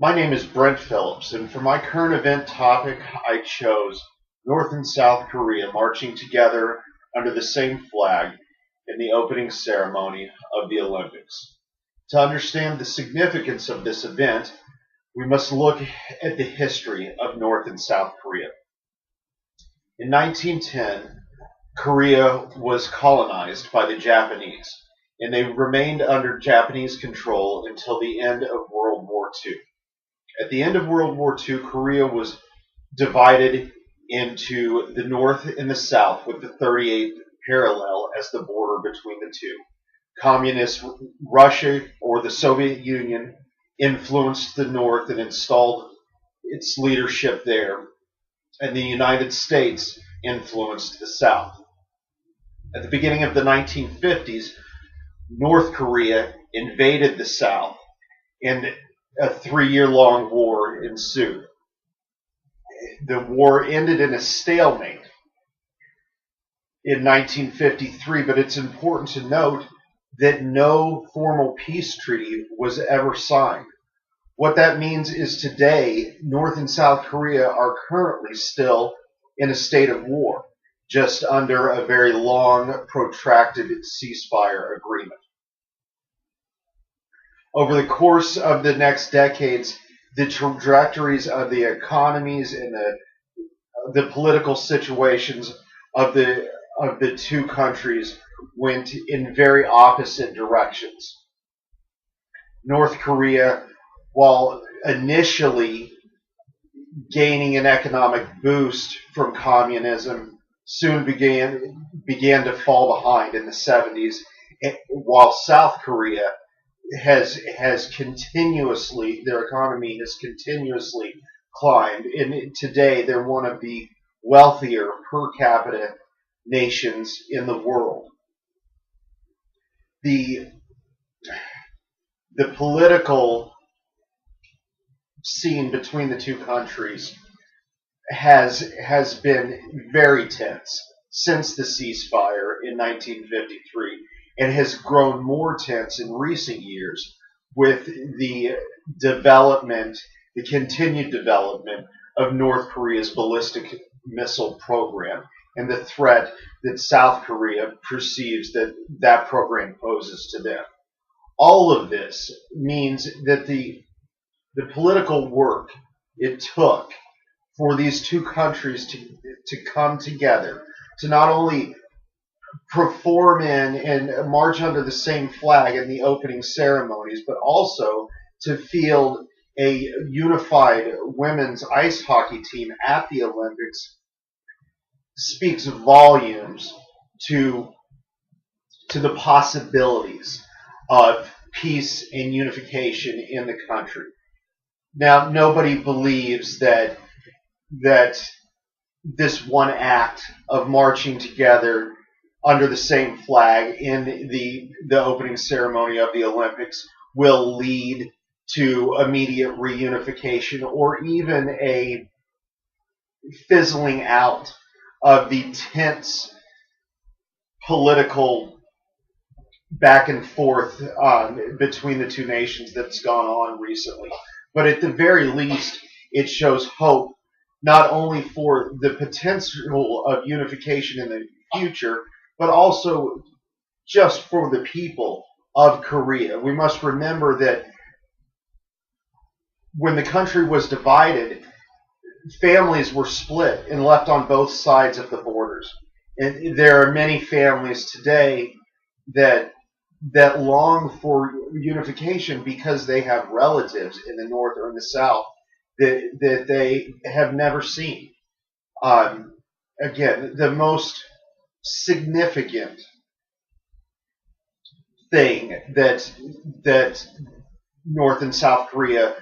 My name is Brent Phillips, and for my current event topic, I chose North and South Korea marching together under the same flag in the opening ceremony of the Olympics. To understand the significance of this event, we must look at the history of North and South Korea. In 1910, Korea was colonized by the Japanese, and they remained under Japanese control until the end of World War II. At the end of World War II, Korea was divided into the North and the South, with the 38th parallel as the border between the two. Communist Russia, or the Soviet Union, influenced the North and installed its leadership there, and the United States influenced the South. At the beginning of the 1950s, North Korea invaded the South, and a 3-year-long war ensued. The war ended in a stalemate in 1953, but it's important to note that no formal peace treaty was ever signed. What that means is today, North and South Korea are currently still in a state of war, just under a very long, protracted ceasefire agreement. Over the course of the next decades, the trajectories of the economies and the political situations of the two countries went in very opposite directions. North Korea, while initially gaining an economic boost from communism, soon began to fall behind in the 70s, while South Korea has continuously, their economy has continuously climbed, and today they're one of the wealthier per capita nations in the world. The political scene between the two countries has been very tense since the ceasefire in 1953, and has grown more tense in recent years with the continued development of North Korea's ballistic missile program and the threat that South Korea perceives that program poses to them. All of this means that the political work it took for these two countries to come together, to not only perform in and march under the same flag in the opening ceremonies, but also to field a unified women's ice hockey team at the Olympics, speaks volumes to the possibilities of peace and unification in the country. Now, nobody believes that this one act of marching together under the same flag in the opening ceremony of the Olympics will lead to immediate reunification or even a fizzling out of the tense political back and forth between the two nations that's gone on recently. But at the very least, it shows hope not only for the potential of unification in the future, but also just for the people of Korea. We must remember that when the country was divided, families were split and left on both sides of the borders. And there are many families today that long for unification because they have relatives in the North or in the South that they have never seen. Again, the most significant thing that North and South Korea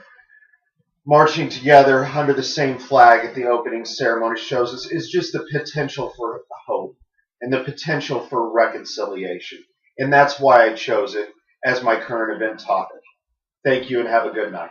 marching together under the same flag at the opening ceremony shows us is just the potential for hope and the potential for reconciliation. And that's why I chose it as my current event topic. Thank you and have a good night.